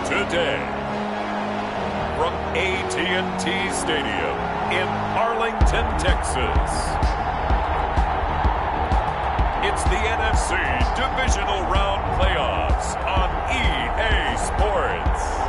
Today, from AT&T Stadium in Arlington, Texas, it's the NFC Divisional Round Playoffs on EA Sports.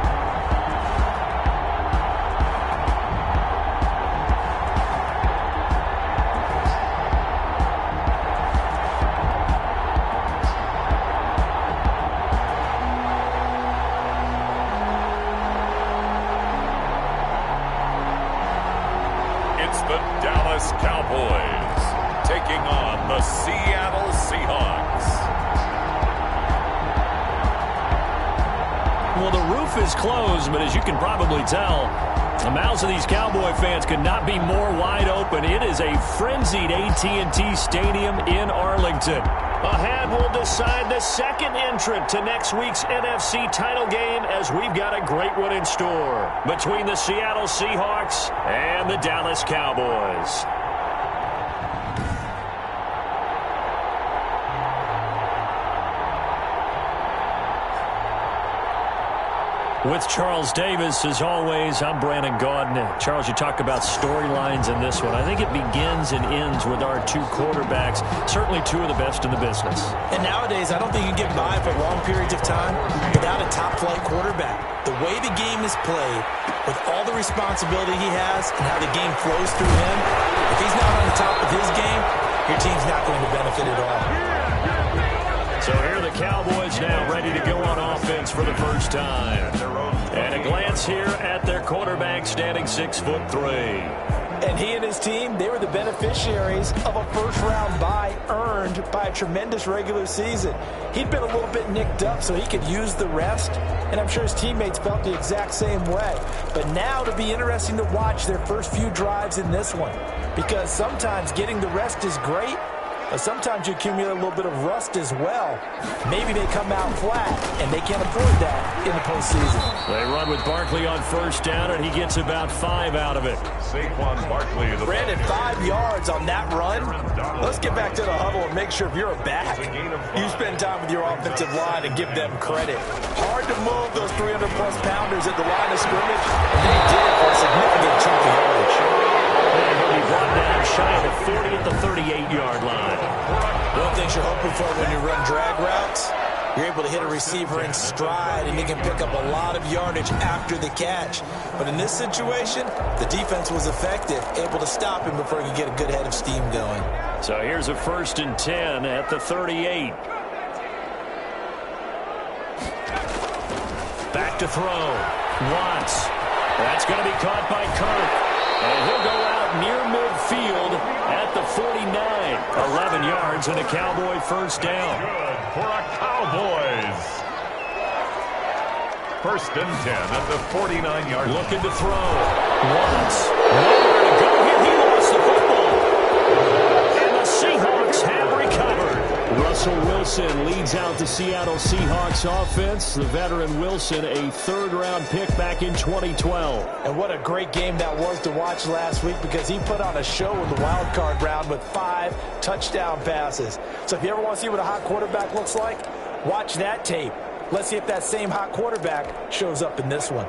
The Dallas Cowboys taking on the Seattle Seahawks. Well, the roof is closed, but as you can probably tell, the mouths of these Cowboy fans could not be more wide open. It is a frenzied AT&T Stadium in Arlington. Ahead, we'll decide the second entrant to next week's NFC title game as we've got a great one in store between the Seattle Seahawks and the Dallas Cowboys. With Charles Davis, as always, I'm Brandon Gaudin. Charles, you talk about storylines in this one. I think it begins and ends with our two quarterbacks, certainly two of the best in the business. And nowadays, I don't think you can get by for long periods of time without a top-flight quarterback. The way the game is played, with all the responsibility he has and how the game flows through him, if he's not on the top of his game, your team's not going to benefit at all. So here are the Cowboys now ready to go on offense for the first time. And a glance here at their quarterback standing 6'3". And he and his team, they were the beneficiaries of a first-round bye earned by a tremendous regular season. He'd been a little bit nicked up, so he could use the rest, and I'm sure his teammates felt the exact same way. But now it'll be interesting to watch their first few drives in this one, because sometimes getting the rest is great, but sometimes you accumulate a little bit of rust as well. Maybe they come out flat, and they can't afford that in the postseason. They run with Barkley on first down, and he gets about 5 out of it. Saquon Barkley. Brandon, 5 yards on that run. Let's get back to the huddle and make sure if you're a back, you spend time with your offensive line and give them credit. Hard to move those 300-plus pounders at the line of scrimmage, and they did it for a significant chunk of yardage. And he'll be shy of the 40 at the 38-yard line. One of the things you're hoping for when you run drag routes, you're able to hit a receiver in stride, and he can pick up a lot of yardage after the catch. But in this situation, the defense was effective, able to stop him before he could get a good head of steam going. So here's a 1st and 10 at the 38. Back to throw. Watts. That's going to be caught by Kirk. And he'll go out near midfield at the 49. 11 yards and a Cowboy first down. Good for a Cowboys. 1st and 10 at the 49-yard line. Looking to throw. Watts. Nowhere to go here. He lost the football. And the Seahawks have recovered. Russell Wilson leads out the Seattle Seahawks offense. The veteran Wilson, a 3rd-round pick back in 2012. And what a great game that was to watch last week, because he put on a show in the wild card round with 5 touchdown passes. So if you ever want to see what a hot quarterback looks like, watch that tape. Let's see if that same hot quarterback shows up in this one.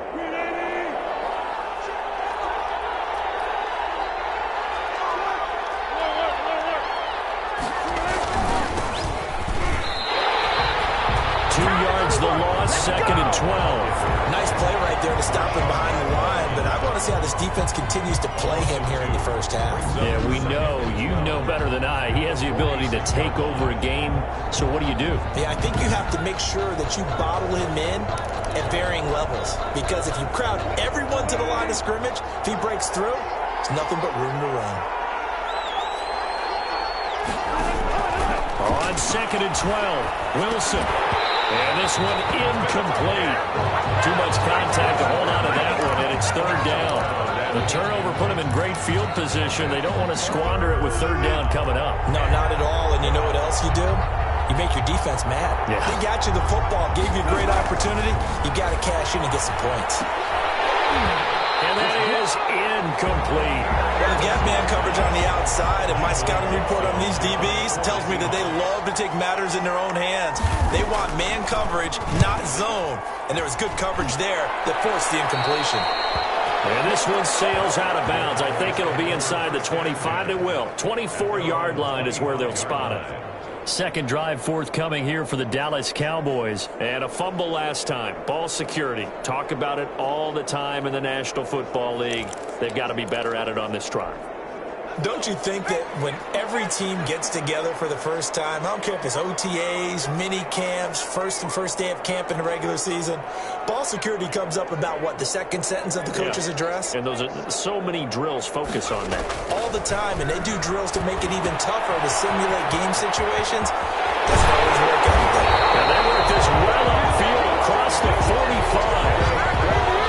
The loss, 2nd and 12. Nice play right there to stop him behind the line, but I want to see how this defense continues to play him here in the first half. Yeah, we know. You know better than I. He has the ability to take over a game, so what do you do? Yeah, I think you have to make sure that you bottle him in at varying levels, because if you crowd everyone to the line of scrimmage, if he breaks through, there's nothing but room to run. On 2nd and 12, Wilson. And this one incomplete. Too much contact to hold on to that one, and it's 3rd down. The turnover put him in great field position. They don't want to squander it with 3rd down coming up. No, not at all. And you know what else you do? You make your defense mad. Yeah. They got you the football, gave you a great opportunity. You got to cash in and get some points. And that is incomplete. Well, you got man coverage on the outside, and my scouting report on these DBs tells me that they love to take matters in their own hands. They want man coverage, not zone. And there was good coverage there that forced the incompletion. And this one sails out of bounds. I think it'll be inside the 25. It will. 24-yard line is where they'll spot it. 2nd drive forthcoming here for the Dallas Cowboys. And a fumble last time. Ball security. Talk about it all the time in the National Football League. They've got to be better at it on this drive. Don't you think that when every team gets together for the first time, I don't care if it's OTAs, mini camps, first day of camp in the regular season, ball security comes up about, what, the 2nd sentence of the coach's address? And those are so many drills focus on that. All the time, and they do drills to make it even tougher to simulate game situations. Doesn't always work out. And they work this well upfield across the 45.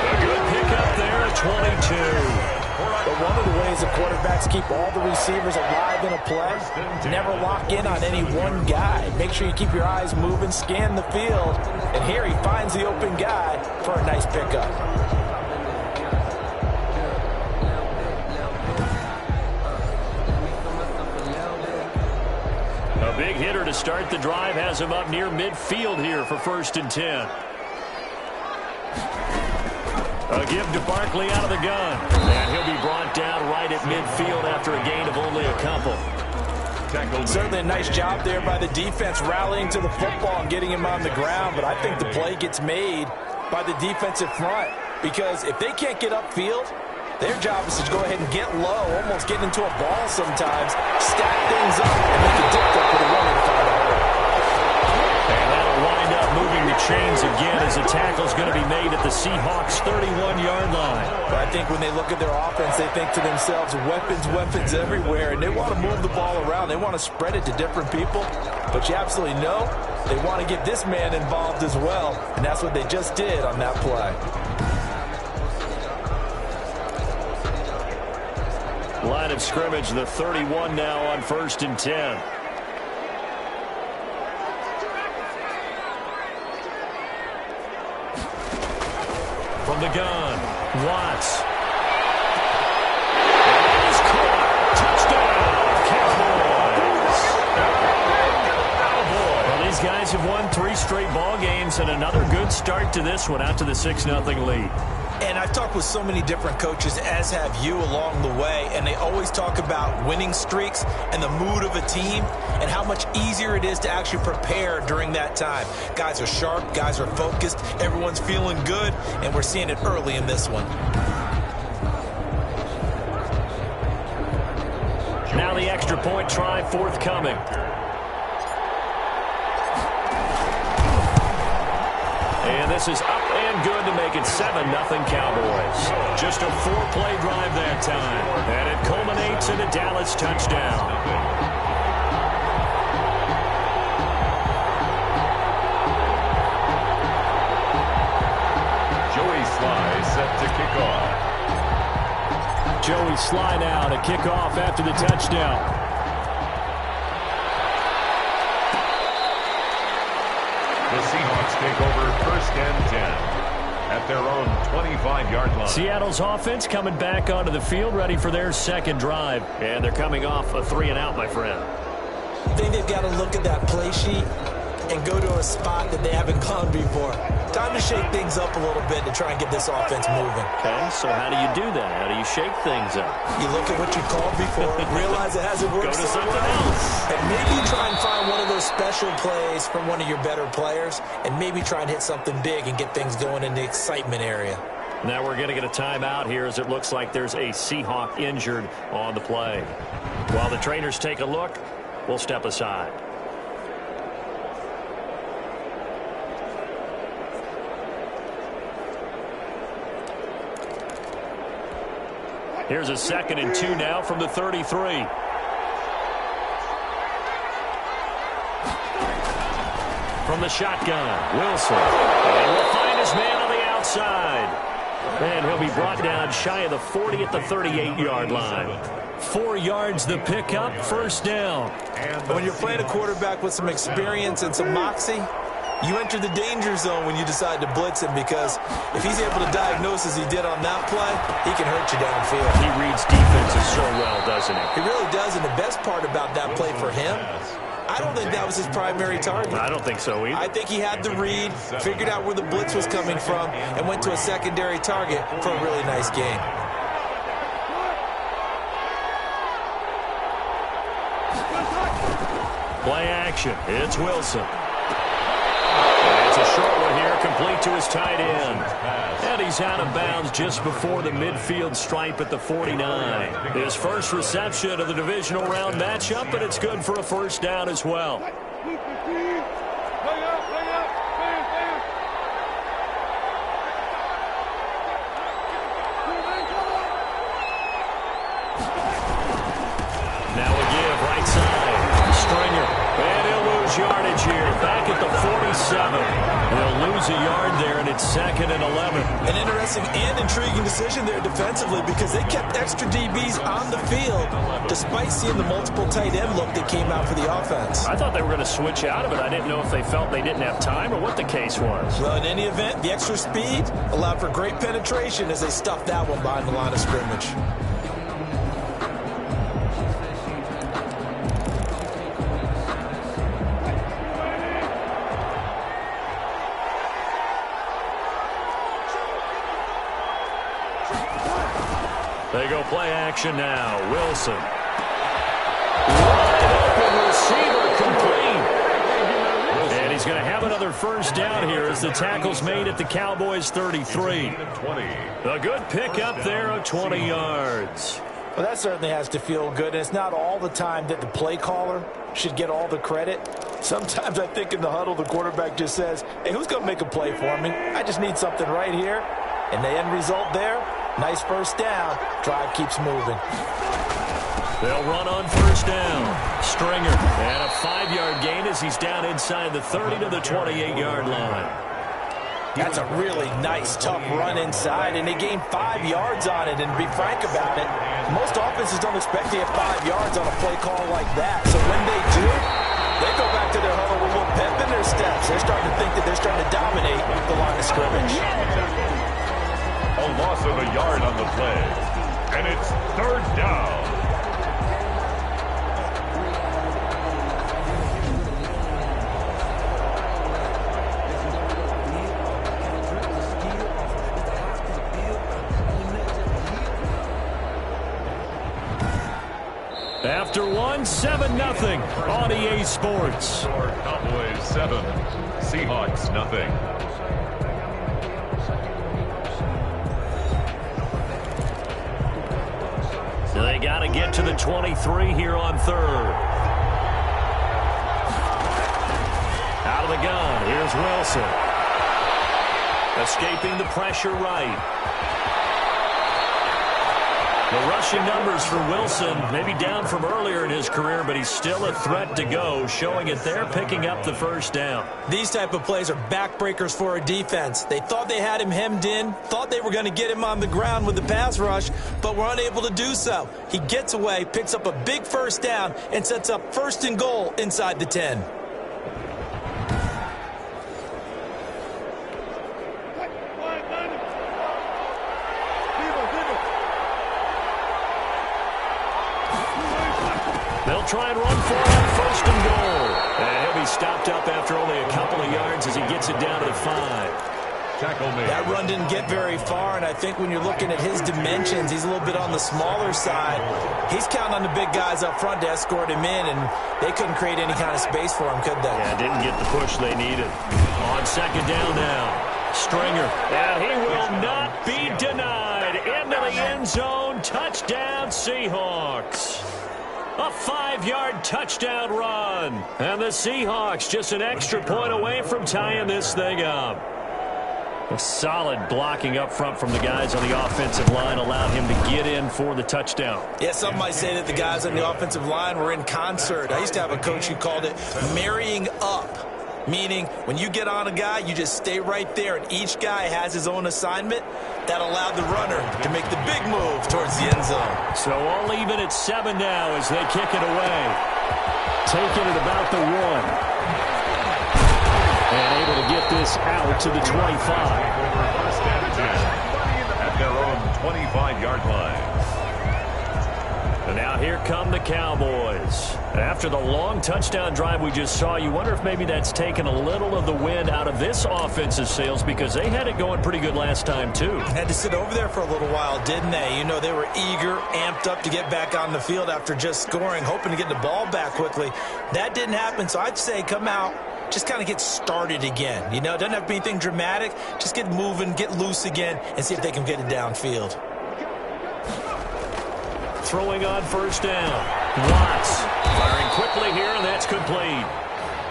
A good pickup there at 22. But one of the ways the quarterbacks keep all the receivers alive in a play, never lock in on any one guy. Make sure you keep your eyes moving, scan the field, and here he finds the open guy for a nice pickup. A big hitter to start the drive has him up near midfield here for 1st and 10. A give to Barkley out of the gun. And he'll be brought down right at midfield after a gain of only a couple. Certainly a nice job there by the defense rallying to the football and getting him on the ground. But I think the play gets made by the defensive front. Because if they can't get upfield, their job is to go ahead and get low, almost get into a ball sometimes, stack things up, and make it difficult for the runner to find a hole. And that'll wind up moving the chains again as the tackle's going to be made at the Seahawks' 31-yard line. But I think when they look at their offense, they think to themselves, weapons everywhere, and they want to move the ball around. They want to spread it to different people. But you absolutely know they want to get this man involved as well, and that's what they just did on that play. Line of scrimmage, the 31 now on 1st and 10. From the gun, Watts. And he's caught. Touchdown, Cowboys. Well, these guys have won 3 straight ball games and another good start to this one out to the 6-0 lead. And I've talked with so many different coaches, as have you, along the way, and they always talk about winning streaks and the mood of a team and how much easier it is to actually prepare during that time. Guys are sharp, guys are focused, everyone's feeling good, and we're seeing it early in this one. Now the extra point try forthcoming. And this is up and good to make it 7-0 Cowboys. Just a 4-play drive that time. And it culminates in a Dallas touchdown. Joey Sly set to kick off. Joey Sly now to kick off after the touchdown. The Seahawks take over 1st and 10 at their own 25-yard line. Seattle's offense coming back onto the field, ready for their second drive. And they're coming off a 3-and-out, my friend. I think they've got to look at that play sheet and go to a spot that they haven't gone before. Time to shake things up a little bit to try and get this offense moving. Okay, so how do you do that? How do you shake things up? You look at what you called before, realize it hasn't worked Go to so something well, else. and maybe try and find one of those special plays from one of your better players, and maybe try and hit something big and get things going in the excitement area. Now we're going to get a timeout here as it looks like there's a Seahawk injured on the play. While the trainers take a look, we'll step aside. Here's a 2nd and 2 now from the 33. From the shotgun, Wilson. And will find his man on the outside. And he'll be brought down shy of the 40 at the 38-yard line. 4 yards the pickup, 1st down. When you're playing a quarterback with some experience and some moxie, you enter the danger zone when you decide to blitz him, because if he's able to diagnose as he did on that play, he can hurt you downfield. He reads defenses so well, doesn't he? He really does, and the best part about that play for him, I don't think that was his primary target. I don't think so either. I think he had the read, figured out where the blitz was coming from, and went to a secondary target for a really nice game. Play action. It's Wilson. And it's a short one here, complete to his tight end. And he's out of bounds just before the midfield stripe at the 49. His first reception of the divisional round matchup, but it's good for a 1st down as well. Now a give right side. Stringer. And he'll lose yardage here. Back at the 47. They'll lose a yard there, and it's 2nd and 11. An interesting and intriguing decision there defensively, because they kept extra DBs on the field despite seeing the multiple tight end look that came out for the offense. I thought they were going to switch out of it. I didn't know if they felt they didn't have time or what the case was. Well, in any event, the extra speed allowed for great penetration as they stuffed that one behind the line of scrimmage. They go play action now. Wilson. Wide open receiver complete. And he's going to have another 1st down here as the tackle's made at the Cowboys 33. A good pickup there of 20 yards. Well, that certainly has to feel good. And it's not all the time that the play caller should get all the credit. Sometimes I think in the huddle, the quarterback just says, hey, who's going to make a play for me? I just need something right here. And the end result there, nice 1st down. Drive keeps moving. They'll run on 1st down. Stringer. And a 5-yard gain as he's down inside the 30 to the 28-yard line. That's a really nice, tough run inside, and they gained 5 yards on it. And to be frank about it, most offenses don't expect to get 5 yards on a play call like that. So when they do, they go back to their huddle with a little pep in their steps. They're starting to think that they're starting to dominate the line of scrimmage. A loss of a yard on the play, and it's 3rd down. After one, 7-0 on EA Sports. Cowboys 7, Seahawks nothing. So they got to get to the 23 here on third. Out of the gun, here's Wilson. Escaping the pressure right. The rushing numbers for Wilson maybe down from earlier in his career, but he's still a threat to go, showing it there, picking up the first down. These type of plays are backbreakers for a defense. They thought they had him hemmed in, thought they were going to get him on the ground with the pass rush, but were unable to do so. He gets away, picks up a big first down, and sets up 1st and goal inside the 10. They'll try and run for it on 1st and goal. And he'll be stopped up after only a couple of yards as he gets it down to the 5. Tackle made. That run didn't get very far, and I think when you're looking at his dimensions, he's a little bit on the smaller side. He's counting on the big guys up front to escort him in, and they couldn't create any kind of space for him, could they? Yeah, didn't get the push they needed. On 2nd down now, Stringer. And he will not be denied. Into the end zone, touchdown Seahawks. A 5-yard touchdown run. And the Seahawks just an extra point away from tying this thing up. A solid blocking up front from the guys on the offensive line allowed him to get in for the touchdown. Yeah, some might say that the guys on the offensive line were in concert. I used to have a coach who called it marrying up. Meaning, when you get on a guy, you just stay right there, and each guy has his own assignment. That allowed the runner to make the big move towards the end zone. So all even at 7 now as they kick it away. Taking it about the 1. And able to get this out to the 25. First and 10 at their own 25-yard line. And now here come the Cowboys. After the long touchdown drive we just saw, you wonder if maybe that's taken a little of the wind out of this offensive sails, because they had it going pretty good last time too. Had to sit over there for a little while, didn't they? You know, they were eager, amped up to get back on the field after just scoring, hoping to get the ball back quickly. That didn't happen, so I'd say come out, just kind of get started again. You know, it doesn't have to be anything dramatic. Just get moving, get loose again, and see if they can get it downfield. Throwing on 1st down. Watts firing quickly here, and that's complete.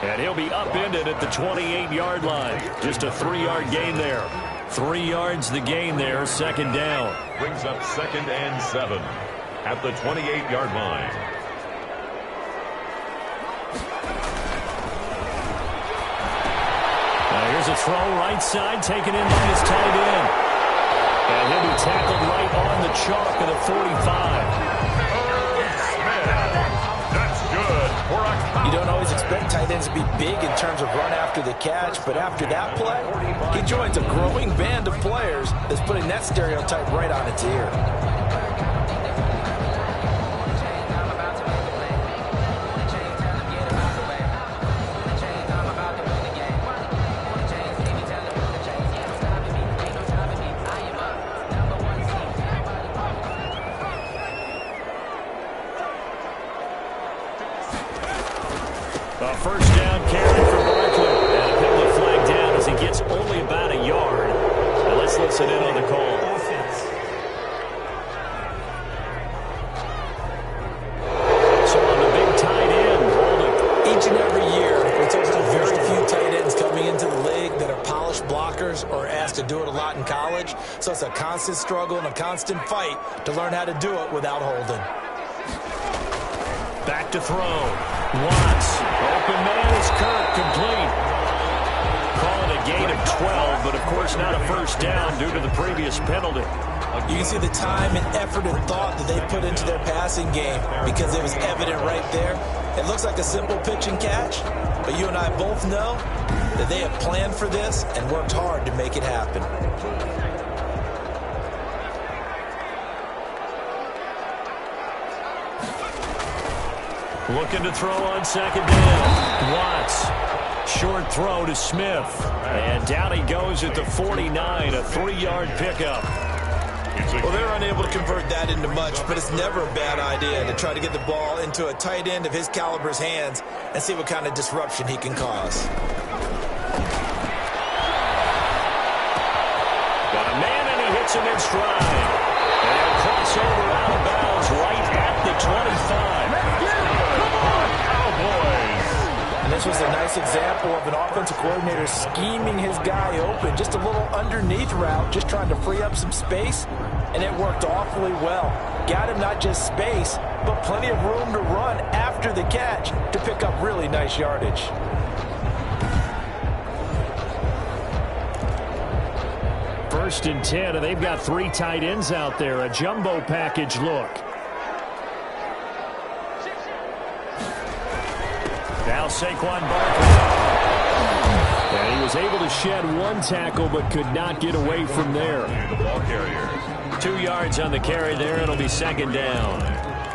And he'll be upended at the 28-yard line. Just a 3-yard gain there. 3 yards the gain there, 2nd down. Brings up 2nd and 7 at the 28-yard line. Now here's a throw right side, taken in by his tight end. And he'll be tackled right on the chalk of the 45. That's good for a You don't always expect tight ends to be big in terms of run after the catch, but after that play, he joins a growing band of players that's putting that stereotype right on its ear. A 1st down carry for Barkley. And a penalty flag down as he gets only about a yard. Now let's listen in on the call. So on the big tight end, holding. Each and every year, it's only very few tight ends coming into the league that are polished blockers or asked to do it a lot in college. So it's a constant struggle and a constant fight to learn how to do it without holding. Back to throw. Watts. Open man is Kirk. Complete. Calling a gain of 12, but of course not a 1st down due to the previous penalty. You can see the time and effort and thought that they put into their passing game because it was evident right there. It looks like a simple pitch and catch, but you and I both know that they have planned for this and worked hard to make it happen. Looking to throw on 2nd down. Watts. Short throw to Smith. And down he goes at the 49, a 3-yard pickup. Well, they're unable to convert that into much, but it's never a bad idea to try to get the ball into a tight end of his caliber's hands and see what kind of disruption he can cause. Got a man, and he hits him in stride. And he'll cross over out of bounds right at the 25. Cowboys. And this was a nice example of an offensive coordinator scheming his guy open. Just a little underneath route, just trying to free up some space, and it worked awfully well. Got him not just space, but plenty of room to run after the catch to pick up really nice yardage. First and 10, and they've got 3 tight ends out there. A jumbo package look. Now Saquon Barkley. And he was able to shed 1 tackle, but could not get away from there. The ball carrier. 2 yards on the carry there. It'll be second down.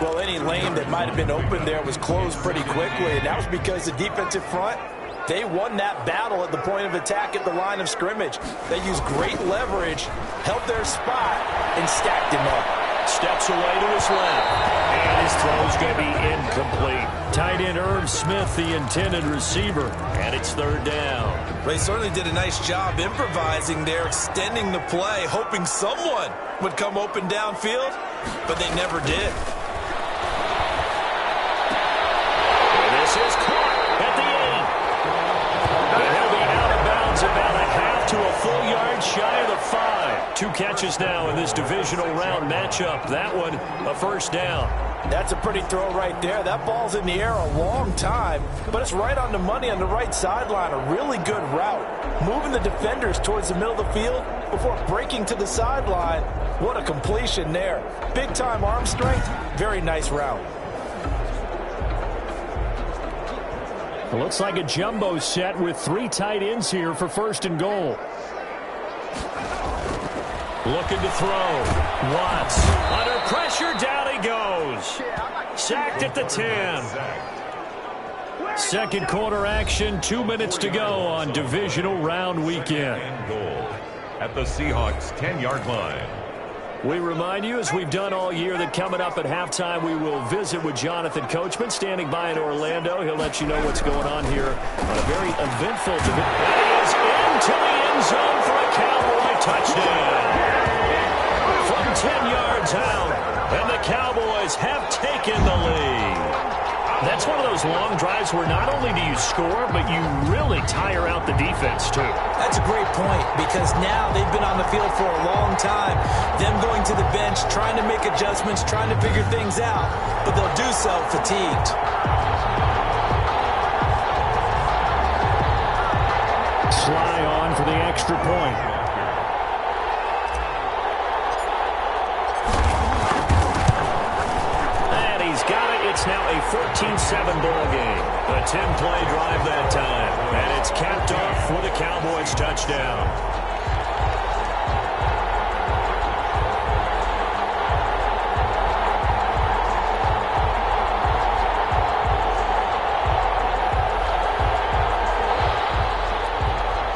Well, any lane that might have been open there was closed pretty quickly, and that was because the defensive front, they won that battle at the point of attack at the line of scrimmage. They used great leverage, held their spot, and stacked him up. Steps away to his left. And his throw's going to be incomplete. Tight end Irv Smith, the intended receiver. And it's third down. They certainly did a nice job improvising there, extending the play, hoping someone would come open downfield, but they never did. And this is caught at the 8. And he'll be out of bounds about a half to a full yard shy of the 5. 2 catches now in this divisional round matchup. That one, a first down. That's a pretty throw right there. That ball's in the air a long time, but it's right on the money on the right sideline. A really good route. Moving the defenders towards the middle of the field before breaking to the sideline. What a completion there. Big-time arm strength. Very nice route. It looks like a jumbo set with 3 tight ends here for first and goal. Looking to throw. Watts. Under pressure, down he goes. Sacked at the 10. Second quarter action, 2 minutes to go on divisional round weekend. Goal at the Seahawks 10-yard line. We remind you, as we've done all year, that coming up at halftime, we will visit with Jonathan Coachman, standing by in Orlando. He'll let you know what's going on here on a very eventful division. That is into the end zone for a Cowboy touchdown. From 10 yards out, and the Cowboys have taken the lead. That's one of those long drives where not only do you score, but you really tire out the defense, too. That's a great point, because now they've been on the field for a long time. Them going to the bench, trying to make adjustments, trying to figure things out, but they'll do so fatigued. Sly on for the extra point. It's now a 14-7 ball game. A 10-play drive that time. And it's capped off with a Cowboys touchdown.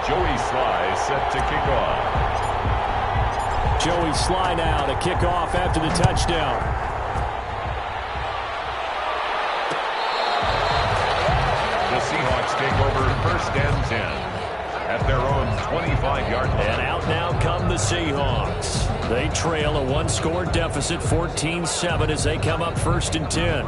Joey Sly set to kick off. Joey Sly now to kick off after the touchdown. Seahawks take over first and 10 at their own 25-yard line. And out now come the Seahawks. They trail a 1-score deficit, 14-7, as they come up first and 10.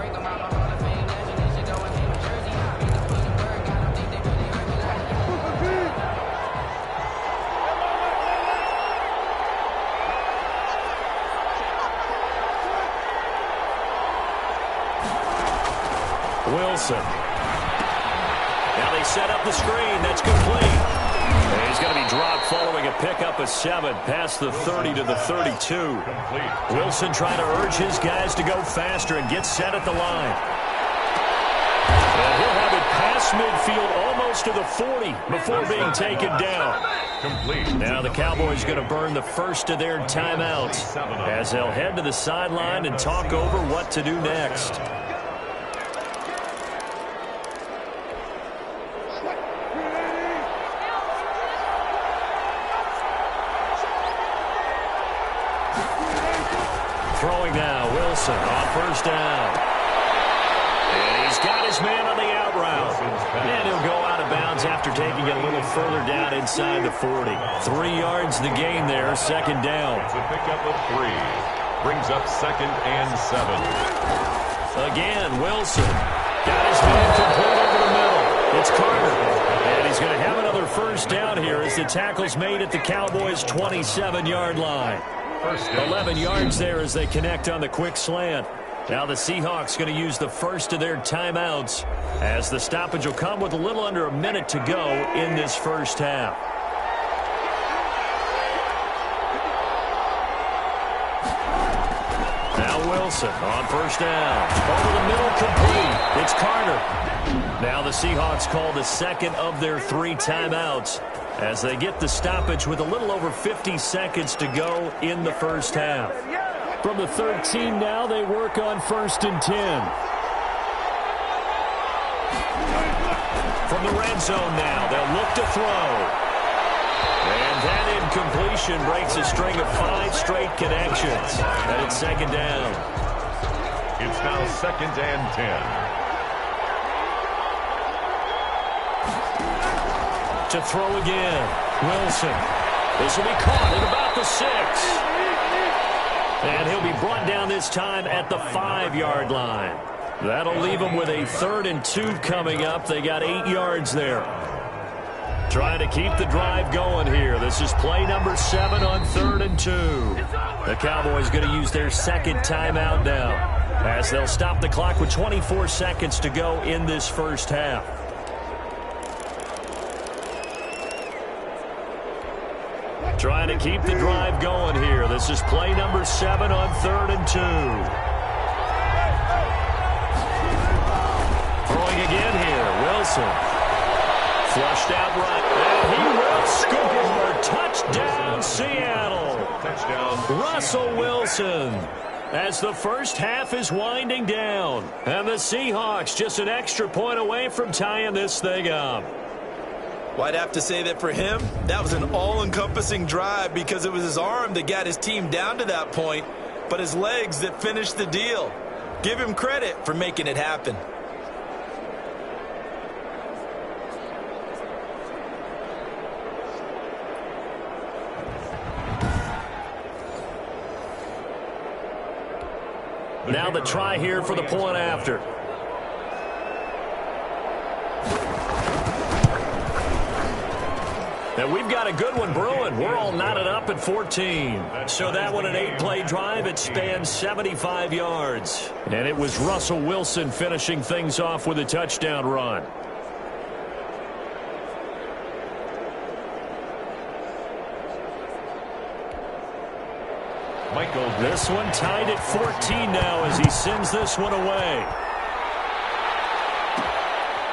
Wilson. Now they set up the screen. That's complete. And he's going to be dropped following a pickup of 7 past the 30 to the 32. Wilson trying to urge his guys to go faster and get set at the line. And he'll have it past midfield almost to the 40 before being taken down. Complete. Now the Cowboys going to burn the first of their timeouts as they'll head to the sideline and talk over what to do next. his man on the out route. And he'll go out of bounds after taking it a little further down inside the 40. 3 yards the gain there, second down. It's a pickup of 3. Brings up 2nd and 7. Again, Wilson. Got his man complete over the middle. It's Carter. And he's going to have another first down here as the tackle's made at the Cowboys' 27-yard line. 11 yards there as they connect on the quick slant. Now the Seahawks going to use the first of their timeouts as the stoppage will come with a little under a minute to go in this first half. Now Wilson on first down. Over the middle, complete. It's Carter. Now the Seahawks call the second of their 3 timeouts as they get the stoppage with a little over 50 seconds to go in the first half. From the 13 now, they work on 1st and 10. From the red zone now, they'll look to throw. And that incompletion breaks a string of 5 straight connections. And it's second down. It's now 2nd and 10. To throw again. Wilson. This will be caught at about the 6. And he'll be brought down this time at the 5-yard line. That'll leave him with a 3rd and 2 coming up. They got 8 yards there. Trying to keep the drive going here. This is play number 7 on 3rd and 2. The Cowboys going to use their 2nd timeout now as they'll stop the clock with 24 seconds to go in this first half. Trying to keep the drive going here. This is play number 7 on 3rd and 2. Throwing again here. Wilson. Flushed out right. And he will score. Touchdown, Seattle. Touchdown. Russell Wilson. As the first half is winding down. And the Seahawks just an extra point away from tying this thing up. Well, I'd have to say that for him, that was an all-encompassing drive because it was his arm that got his team down to that point, but his legs that finished the deal. Give him credit for making it happen. Now the try here for the point after. And we've got a good one brewing. We're all knotted up at 14. So that one, an 8-play drive. It spans 75 yards. And it was Russell Wilson finishing things off with a touchdown run. This one tied at 14 now as he sends this one away.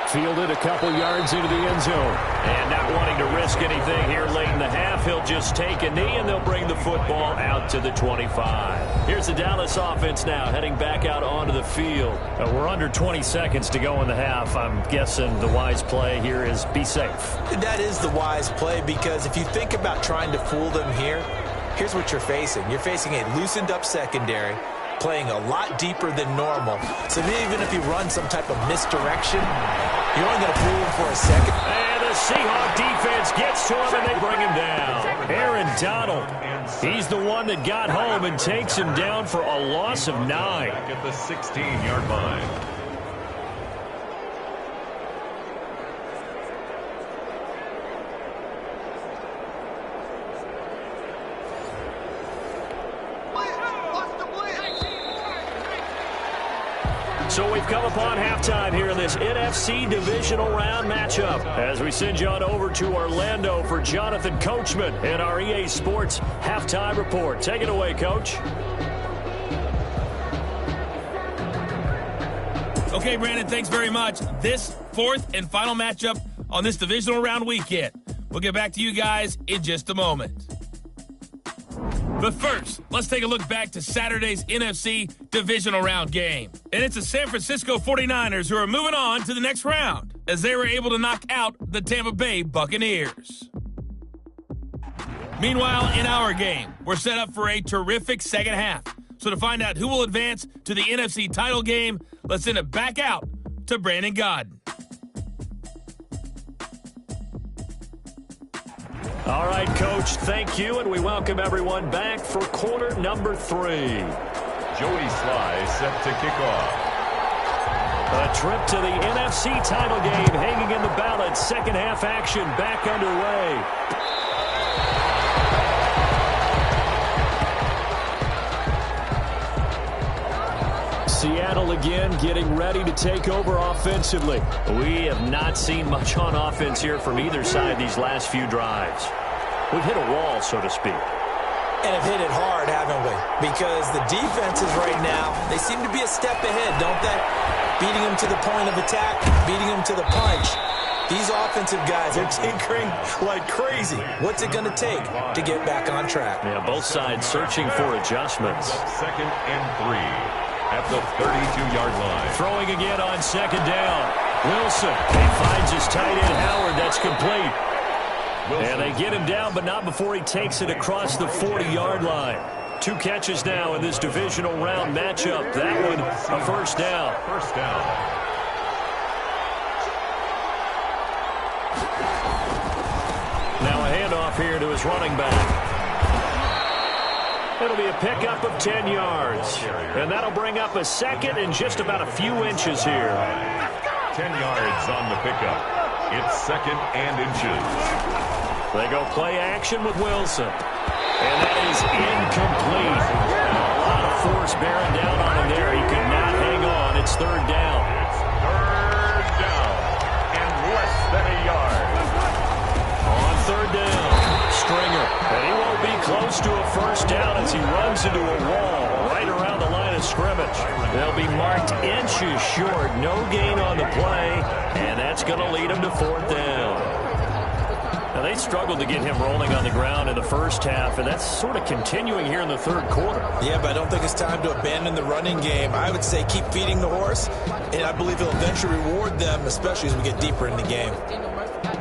Fielded a couple yards into the end zone. And not wanting to risk anything here late in the half, he'll just take a knee and they'll bring the football out to the 25. Here's the Dallas offense now heading back out onto the field. We're under 20 seconds to go in the half. I'm guessing the wise play here is be safe. That is the wise play because if you think about trying to fool them here, here's what you're facing. You're facing a loosened up secondary, playing a lot deeper than normal. So even if you run some type of misdirection, you're only going to fool him for a second. And the Seahawks defense gets to him and they bring him down. Aaron Donald, he's the one that got home and takes him down for a loss of 9. Back at the 16-yard line. So we've come upon halftime here in this NFC Divisional Round matchup as we send you on over to Orlando for Jonathan Coachman and our EA Sports Halftime Report. Take it away, Coach. Okay, Brandon, thanks very much. This 4th and final matchup on this Divisional Round weekend. We'll get back to you guys in just a moment. But first, let's take a look back to Saturday's NFC Divisional Round game. And it's the San Francisco 49ers who are moving on to the next round as they were able to knock out the Tampa Bay Buccaneers. Meanwhile, in our game, we're set up for a terrific second half. So to find out who will advance to the NFC title game, let's send it back out to Brandon Godden. All right, Coach, thank you, and we welcome everyone back for quarter number 3. Joey Sly set to kick off. A trip to the NFC title game hanging in the balance. Second half action back underway. Seattle again getting ready to take over offensively. We have not seen much on offense here from either side these last few drives. We've hit a wall, so to speak. And have hit it hard, haven't we? Because the defenses right now, they seem to be a step ahead, don't they? Beating them to the point of attack, beating them to the punch. These offensive guys are tinkering like crazy. What's it going to take to get back on track? Yeah, both sides searching for adjustments. 2nd and 3 at the 32-yard line. Throwing again on 2nd down. Wilson, he finds his tight end Howard. That's complete. And they get him down, but not before he takes it across the 40-yard line. 2 catches now in this divisional round matchup. That one, a first down. First down. Now a handoff here to his running back. It'll be a pickup of 10 yards. And that'll bring up a second and just about a few inches here. 10 yards on the pickup. It's 2nd and inches. They go play action with Wilson. And that is incomplete. A lot of force bearing down on him there. He could not hang on. It's 3rd down. It's 3rd down and less than a yard. On 3rd down, Stringer. And he won't be close to a first down as he runs into a wall right around the line of scrimmage. They'll be marked inches short. No gain on the play. And that's going to lead him to 4th down. Now, they struggled to get him rolling on the ground in the first half, and that's sort of continuing here in the 3rd quarter. Yeah, but I don't think it's time to abandon the running game. I would say keep feeding the horse, and I believe it'll eventually reward them, especially as we get deeper in the game.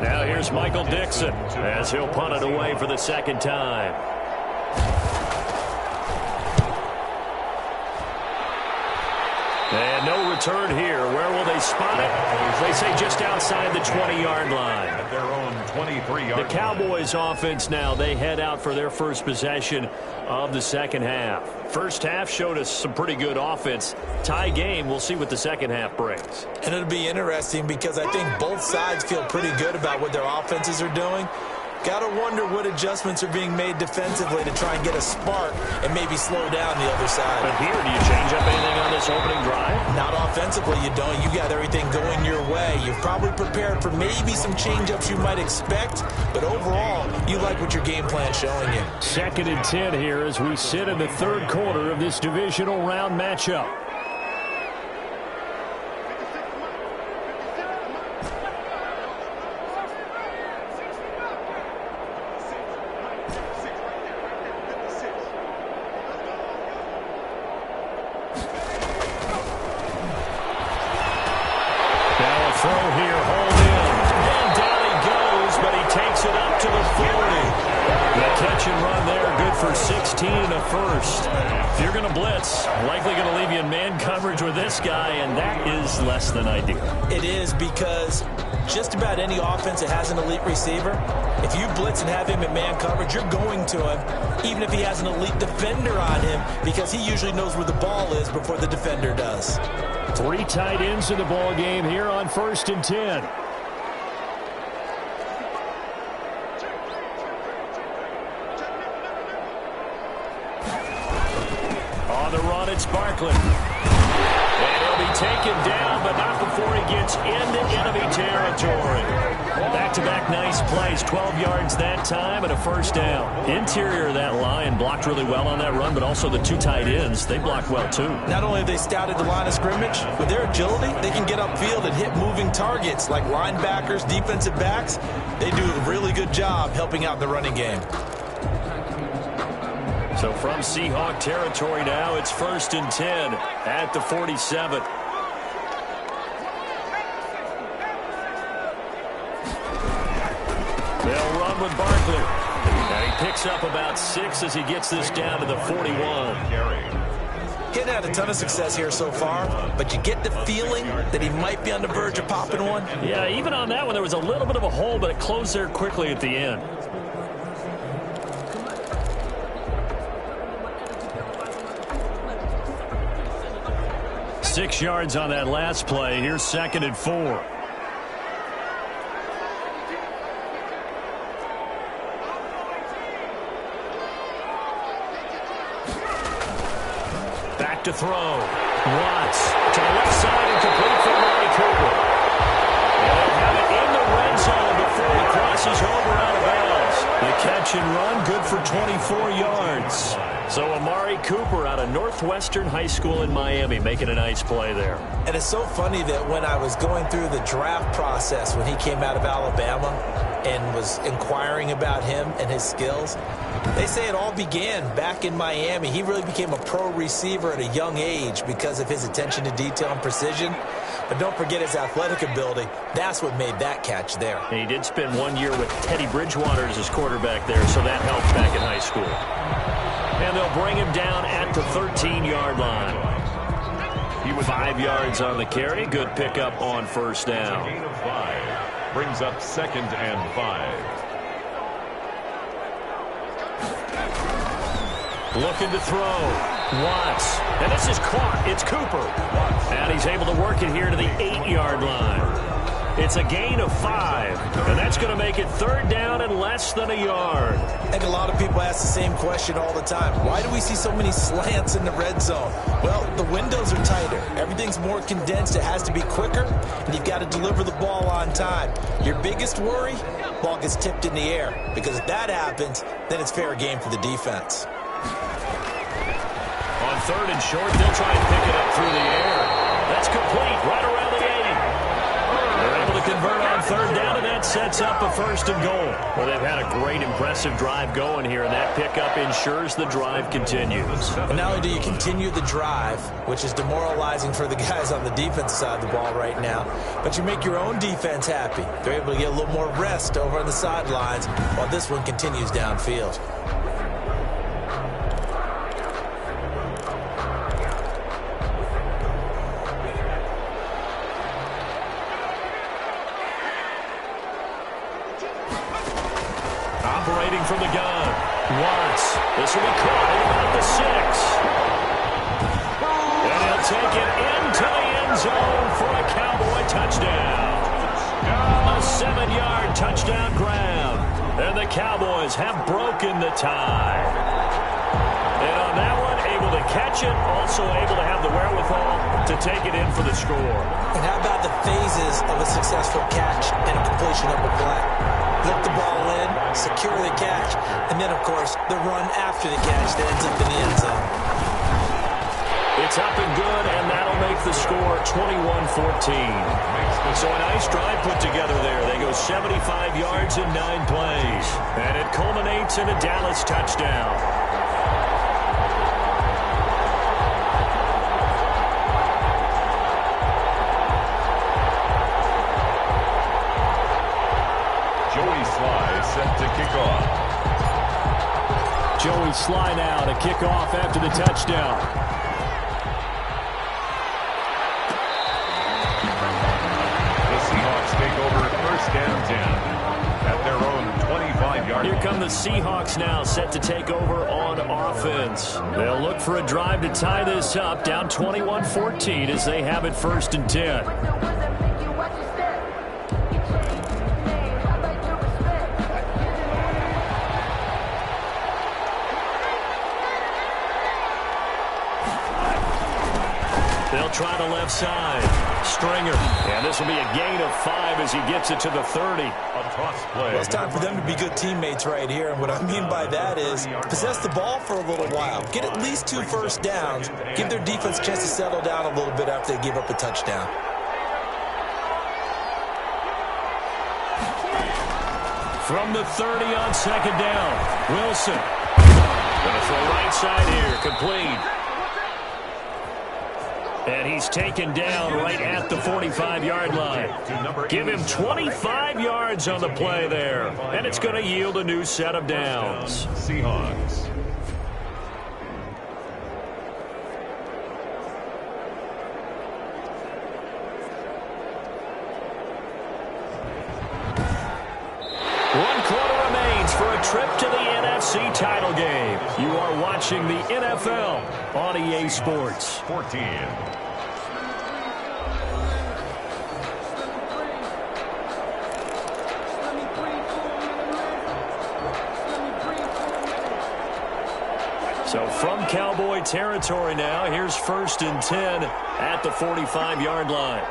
Now here's Michael Dixon as he'll punt it away for the 2nd time. And no return here. Where will they spot it? They say just outside the 20-yard line. At their own 23-yard line. The Cowboys offense now, they head out for their first possession of the second half. First half showed us some pretty good offense. Tie game, we'll see what the second half brings. And it'll be interesting because I think both sides feel pretty good about what their offenses are doing. Got to wonder what adjustments are being made defensively to try and get a spark and maybe slow down the other side. But here, do you change up anything on this opening drive? Not offensively, you don't. You got everything going your way. You've probably prepared for maybe some change-ups you might expect, but overall, you like what your game plan's showing you. 2nd and 10 here as we sit in the 3rd quarter of this divisional round matchup. If you're going to blitz, likely going to leave you in man coverage with this guy, and that is less than ideal. It is because just about any offense that has an elite receiver, if you blitz and have him in man coverage, you're going to him, even if he has an elite defender on him, because he usually knows where the ball is before the defender does. 3 tight ends in the ball game here on 1st and 10. It's Barkley. And he'll be taken down, but not before he gets into enemy territory. Back-to-back nice plays, 12 yards that time and a first down. Interior of that line blocked really well on that run, but also the 2 tight ends, they blocked well too. Not only have they scouted the line of scrimmage, with their agility, they can get upfield and hit moving targets like linebackers, defensive backs. They do a really good job helping out the running game. So from Seahawk territory now, it's 1st and 10 at the 47. They'll run with Barkley. And he picks up about 6 as he gets this down to the 41. He hadn't had a ton of success here so far, but you get the feeling that he might be on the verge of popping one. Yeah, even on that one, there was a little bit of a hole, but it closed there quickly at the end. Six yards on that last play. Here's 2nd and 4. Back to throw. Watts to the left side and complete for Amari Cooper. And they'll have it in the red zone before he crosses over out of bounds. The catch and run, good for 24 yards. So Amari Cooper out of Northwestern High School in Miami making a nice play there. And it's so funny that when I was going through the draft process when he came out of Alabama and was inquiring about him and his skills, they say it all began back in Miami. He really became a pro receiver at a young age because of his attention to detail and precision. But don't forget his athletic ability. That's what made that catch there. And he did spend 1 year with Teddy Bridgewater as his quarterback there, so that helped back in high school. And they'll bring him down at the 13-yard line. He was 5 yards on the carry. Good pickup on first down. Gain of 5 brings up 2nd and 5. Looking to throw. Watts. And this is caught. It's Cooper. And he's able to work it here to the 8-yard line. It's a gain of 5. And that's going to make it 3rd down and less than a yard. And a lot of people ask the same question all the time. Why do we see so many slants in the red zone? Well, the windows are tighter. Everything's more condensed. It has to be quicker. And you've got to deliver the ball on time. Your biggest worry? Ball gets tipped in the air. Because if that happens, then it's fair game for the defense. On 3rd and short, they'll try and pick it up through the air. That's complete right around the 80. They're able to convert on 3rd down, and that sets up a 1st and goal. Well, they've had a great, impressive drive going here, and that pickup ensures the drive continues. And not only do you continue the drive, which is demoralizing for the guys on the defensive side of the ball right now, but you make your own defense happy. They're able to get a little more rest over on the sidelines while this one continues downfield. Operating from the gun. Watts. This will be caught at about the 6. And he'll take it into the end zone for a Cowboy touchdown. A 7-yard touchdown grab. And the Cowboys have broken the tie. And on that one, able to catch it, also able to have the wherewithal to take it in for the score. And how about the phases of a successful catch and a completion of a play? Lift the ball in, secure the catch, and then, of course, the run after the catch that ends up in the end zone. It's up and good, and that'll make the score 21-14. So a nice drive put together there. They go 75 yards in 9 plays. And it culminates in a Dallas touchdown. Set to kick off. Joey Sly now to kick off after the touchdown. The Seahawks take over 1st and 10 at their own 25-yard line. Here come the Seahawks now set to take over on offense. They'll look for a drive to tie this up, down 21-14 as they have it 1st and 10. They'll try the left side. Stringer. And this will be a gain of 5 as he gets it to the 30. A toss play. Well, it's time for them to be good teammates right here. And what I mean by that is possess the ball for a little while. Get at least 2 first downs. Give their defense a chance to settle down a little bit after they give up a touchdown. From the 30 on 2nd down. Wilson. Going to throw right side here. Complete. And he's taken down right at the 45-yard line. Give him 25 yards on the play there. And it's going to yield a new set of downs. Seahawks. trip to the NFC title game. You are watching the NFL on EA Sports. 14. So from Cowboy territory now, here's 1st and 10 at the 45-yard line.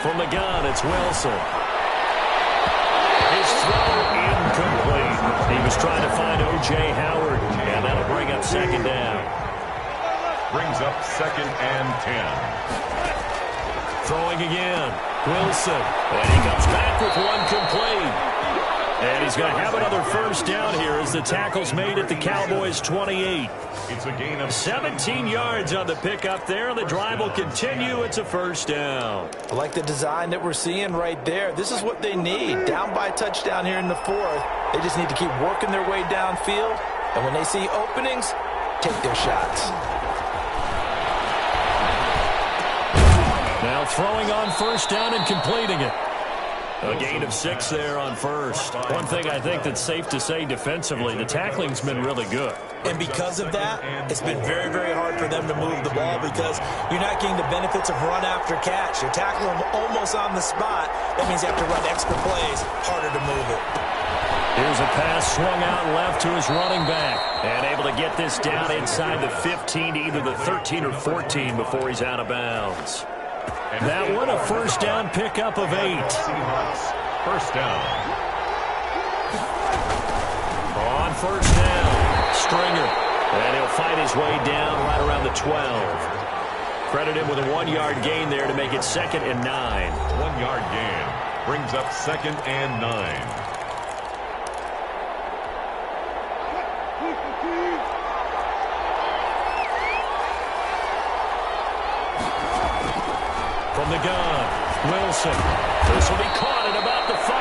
From the gun, it's Wilson. His throw incomplete. He was trying to find O.J. Howard, and that'll bring up 2nd down. Brings up 2nd and 10. Throwing again. Wilson. And he comes back with one complete. And he's going to have another 1st down here as the tackle's made at the Cowboys' 28. It's a gain of 17 yards on the pickup there. The drive will continue. It's a 1st down. I like the design that we're seeing right there. This is what they need. Down by a touchdown here in the 4th. They just need to keep working their way downfield. And when they see openings, take their shots. Now throwing on 1st down and completing it. A gain of 6 there on 1st. One thing I think that's safe to say defensively, the tackling's been really good. And because of that, it's been very, very hard for them to move the ball because you're not getting the benefits of run after catch. You're tackling them almost on the spot. That means you have to run extra plays, harder to move it. Here's a pass swung out left to his running back. And able to get this down inside the 15 to either the 13 or 14 before he's out of bounds. That one a 1st down pickup of 8. Seahawks, 1st down. On 1st down, Stringer. And he'll fight his way down right around the 12. Credit him with a 1-yard gain there to make it 2nd and 9. 1-yard gain. Brings up 2nd and 9. From the gun, Wilson. This will be caught at about the 5.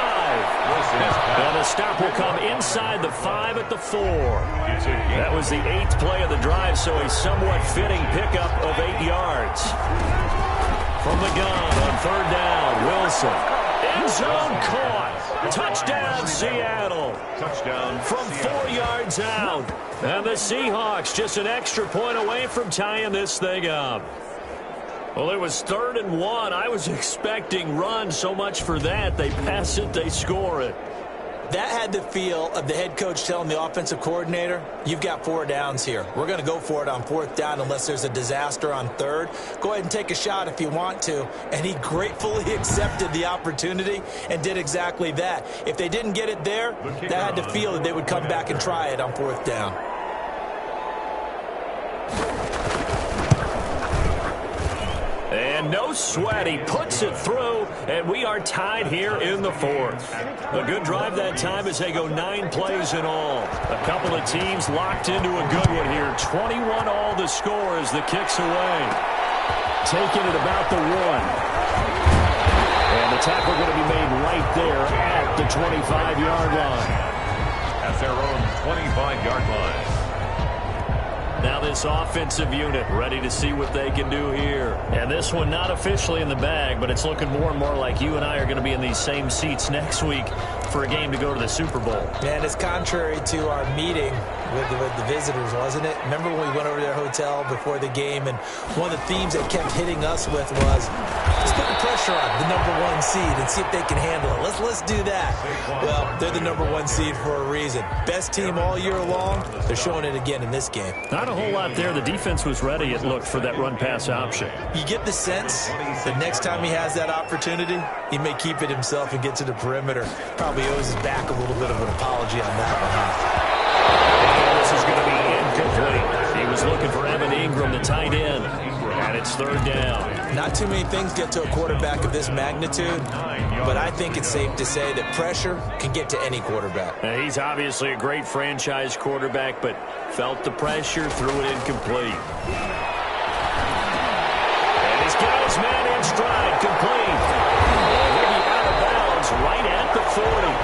And the stop will come inside the 5 at the 4. That was the 8th play of the drive, so a somewhat fitting pickup of 8 yards. From the gun on 3rd down, Wilson. End zone caught. Touchdown, Seattle. Touchdown. From 4 yards out. And the Seahawks just an extra point away from tying this thing up. Well, it was 3rd and 1. I was expecting run, so much for that. They pass it, they score it. That had the feel of the head coach telling the offensive coordinator, you've got 4 downs here. We're going to go for it on 4th down unless there's a disaster on 3rd. Go ahead and take a shot if you want to. And he gratefully accepted the opportunity and did exactly that. If they didn't get it there, that had the feel that they would come back and try it on 4th down. And no sweat, he puts it through, and we are tied here in the 4th. A good drive that time as they go 9 plays in all. A couple of teams locked into a good one here. 21 all the score as the kick's away. Taking it about the 1. And the tackle going to be made right there at the 25-yard line. At their own 25-yard line. Now this offensive unit ready to see what they can do here. And this one not officially in the bag, but it's looking more and more like you and I are going to be in these same seats next week for a game to go to the Super Bowl. Man, it's contrary to our meeting with the visitors, wasn't it? Remember when we went over to their hotel before the game, and one of the themes they kept hitting us with was, let's put the pressure on the #1 seed and see if they can handle it. Let's do that. Well, they're the #1 seed for a reason. Best team all year long. They're showing it again in this game. Not a whole lot there. The defense was ready, it looked, for that run-pass option. You get the sense that next time he has that opportunity, he may keep it himself and get to the perimeter. Probably owes his back a little bit of an apology on that one. This is going to be incomplete. He was looking for Evan Ingram, the tight end, and it's 3rd down. Not too many things get to a quarterback of this magnitude, but I think it's safe to say that pressure can get to any quarterback. Now, he's obviously a great franchise quarterback, but felt the pressure, threw it incomplete. And he's got his man in stride, complete. He'll be out of bounds right at the 40.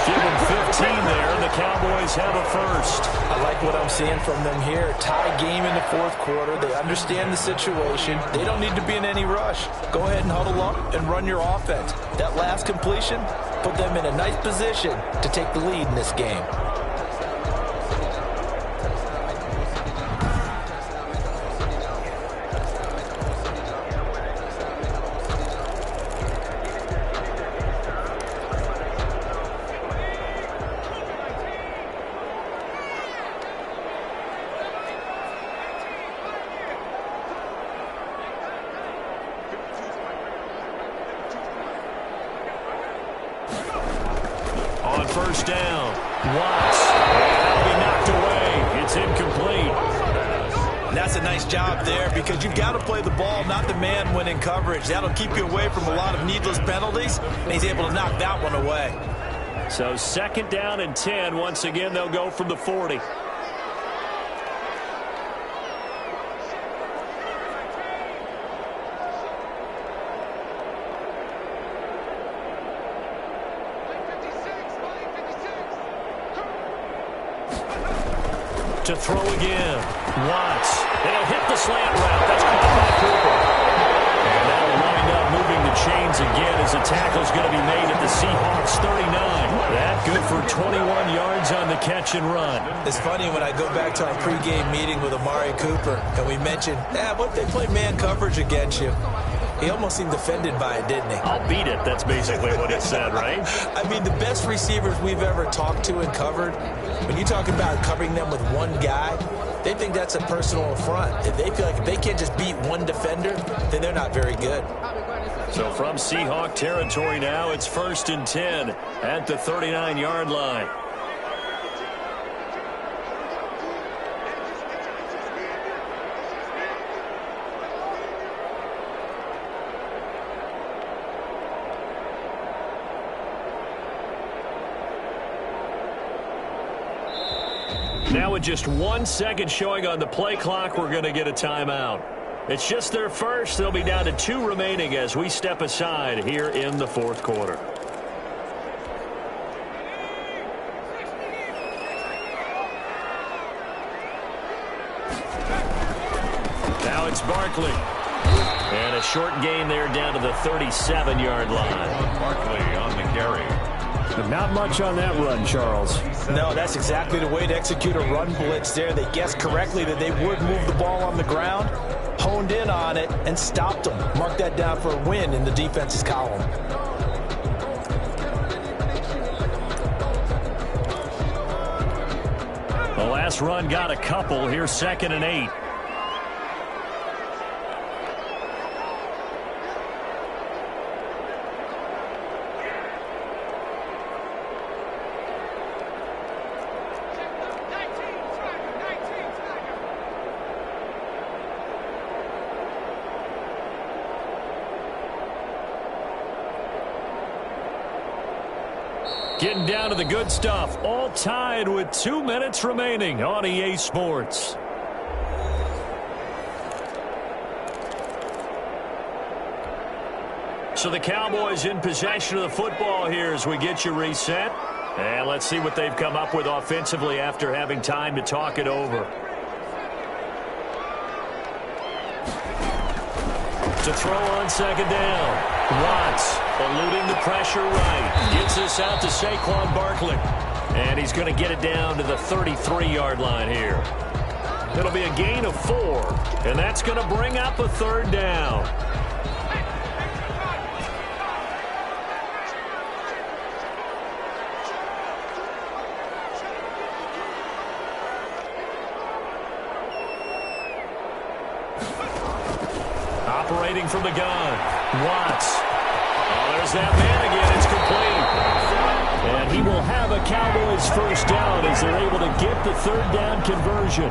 Give him 15 there, and the Cowboys have a 1st. I like what I'm seeing from them here. Tie game in the 4th quarter. They understand the situation. They don't need to be in any rush. Go ahead and huddle up and run your offense. That last completion, put them in a nice position to take the lead in this game. On first down, Watts. That'll be knocked away. It's incomplete. And that's a nice job there because you've got to play the ball, not the man when in coverage. That'll keep you away from a lot of needless penalties, and he's able to knock that one away. So 2nd down and 10. Once again, they'll go from the 40. To throw again. Watts. It'll hit the slant route. That's caught by Cooper. And that'll wind up moving the chains again as the tackle's going to be made at the Seahawks 39. That good for 21 yards on the catch and run. It's funny when I go back to our pregame meeting with Amari Cooper and we mentioned, what if they play man coverage against you? He almost seemed offended by it, didn't he? I'll beat it. That's basically what he said, right? I mean, the best receivers we've ever talked to and covered, when you talk about covering them with one guy, they think that's a personal affront. If they feel like if they can't just beat one defender, then they're not very good. So from Seahawk territory now, it's 1st and 10 at the 39-yard line. Now with just 1 second showing on the play clock, we're going to get a timeout. It's just their first. They'll be down to 2 remaining as we step aside here in the 4th quarter. Now it's Barkley. And a short gain there down to the 37-yard line. Barkley on the carry. But not much on that run, Charles. No, that's exactly the way to execute a run blitz there. They guessed correctly that they would move the ball on the ground, honed in on it, and stopped them. Mark that down for a win in the defense's column. The last run got a couple. Here's 2nd and 8. Getting down to the good stuff. All tied with 2 minutes remaining on EA Sports. So the Cowboys in possession of the football here as we get you reset. And let's see what they've come up with offensively after having time to talk it over. To throw on 2nd down. Watts eluding the pressure right. Gets this out to Saquon Barkley. And he's going to get it down to the 33-yard line here. It'll be a gain of 4. And that's going to bring up a 3rd down. Operating from the gun. Watts. Oh, there's that man again. It's complete. And he will have a Cowboys 1st down as they're able to get the 3rd down conversion.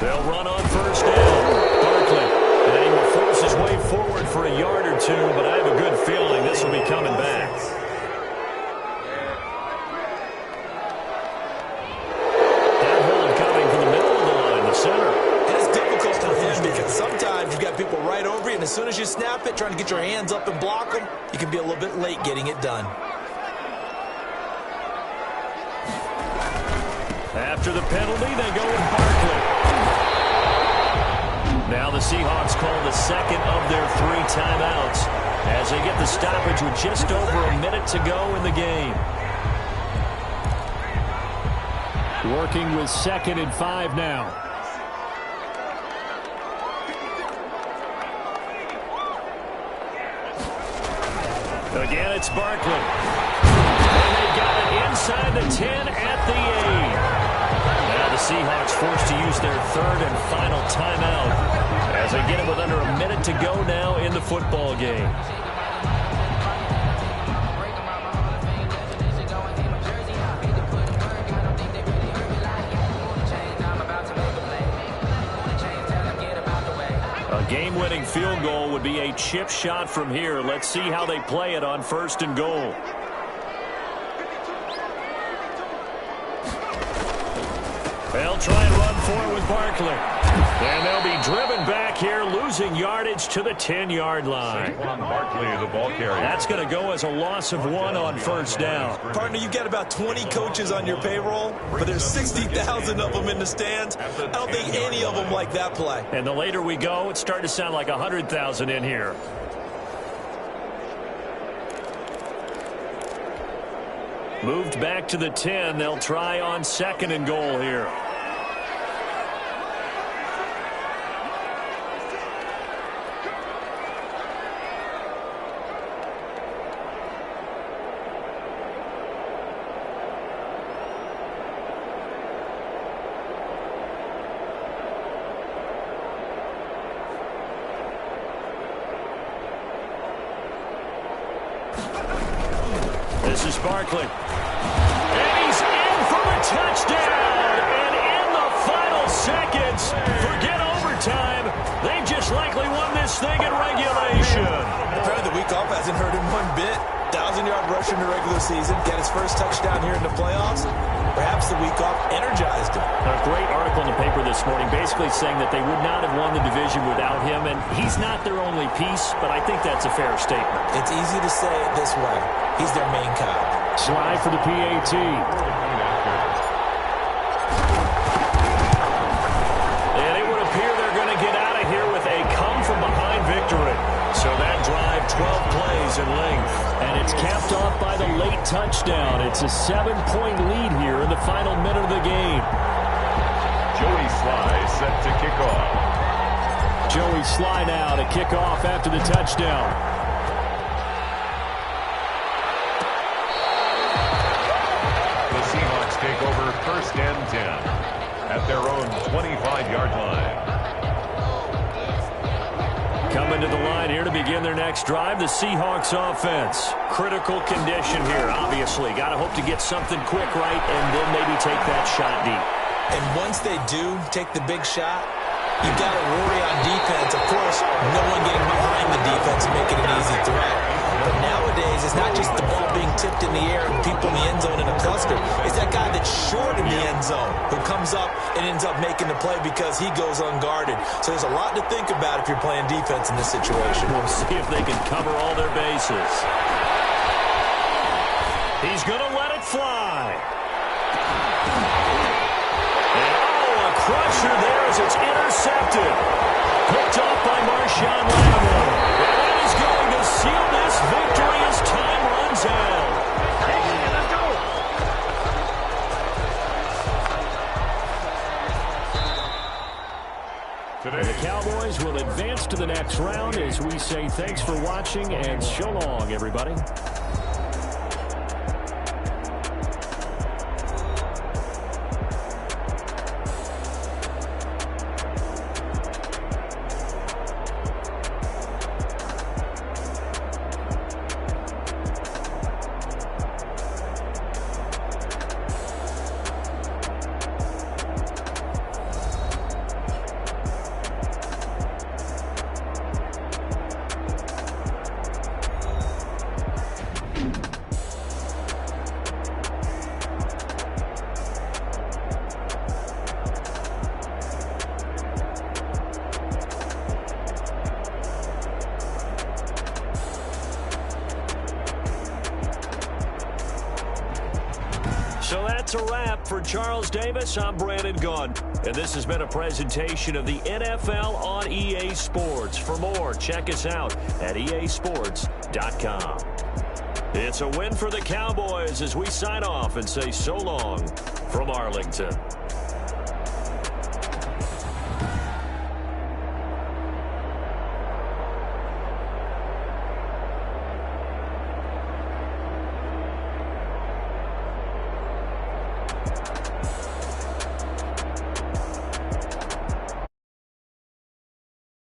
They'll run on 1st down. Barkley. And he will force his way forward for a yard or 2, but I have a good feeling this will be coming back. That hold coming from the middle of the line, the center. And it's difficult for him because sometimes you've got people right over you, and as soon as you snap it, trying to get your hands up and block them, you can be a little bit late getting it done. After the penalty, they go with Barkley. Now the Seahawks call the second of their 3 timeouts as they get the stoppage with just over a minute to go in the game. Working with 2nd and 5 now. Again, it's Barkley. And they got it inside the 10 at the 8. Now the Seahawks forced to use their 3rd and final timeout as they get it with under a minute to go now in the football game. A game-winning field goal would be a chip shot from here. Let's see how they play it on 1st and goal. They'll try and run for it with Barkley. And they'll be driven back here, losing yardage to the 10-yard line. Barkley, the ball carrier. That's going to go as a loss of 1 on 1st down. Partner, you've got about 20 coaches on your payroll, but there's 60,000 of them in the stands. I don't think any of them like that play. And the later we go, it's starting to sound like 100,000 in here. Moved back to the 10. They'll try on 2nd and goal here. This is Barkley. And he's in for the touchdown. And in the final seconds, forget overtime. They've just likely won this thing in regulation. Apparently the week off hasn't hurt him one bit. 1,000-yard rush in the regular season. Got his first touchdown here in the playoffs. Perhaps the week off energized him. A great article in the paper this morning basically saying that they would not have won the division without him. And he's not their only piece, but I think that's a fair statement. It's easy to say it this way. He's their main guy. Slide for the PAT. And it would appear they're going to get out of here with a come-from-behind victory. So that drive, 12 plays in length. And it's capped off by the late touchdown. It's a 7-point lead here in the final minute of the game. Joey Sly set to kick off. Joey Sly now to kick off after the touchdown. The Seahawks take over 1st and 10 at their own 25-yard line. Coming to the line here to begin their next drive, the Seahawks offense. Critical condition here, obviously. Got to hope to get something quick right and then maybe take that shot deep. And once they do take the big shot, you've got to worry on defense. Of course, no one getting behind the defense and making an easy threat. But nowadays, it's not just the ball being tipped in the air and people in the end zone in a cluster. It's that guy that's short in the end zone who comes up and ends up making the play because he goes unguarded. So there's a lot to think about if you're playing defense in this situation. We'll see if they can cover all their bases. He's going to let it fly. And a crusher there as it's intercepted. Picked off by Marshawn Lattimore. That is going to seal this victory as time runs out. The Cowboys will advance to the next round as we say thanks for watching and so long, everybody. So that's a wrap. For Charles Davis, I'm Brandon Gunn. And this has been a presentation of the NFL on EA Sports. For more, check us out at easports.com. It's a win for the Cowboys as we sign off and say so long from Arlington.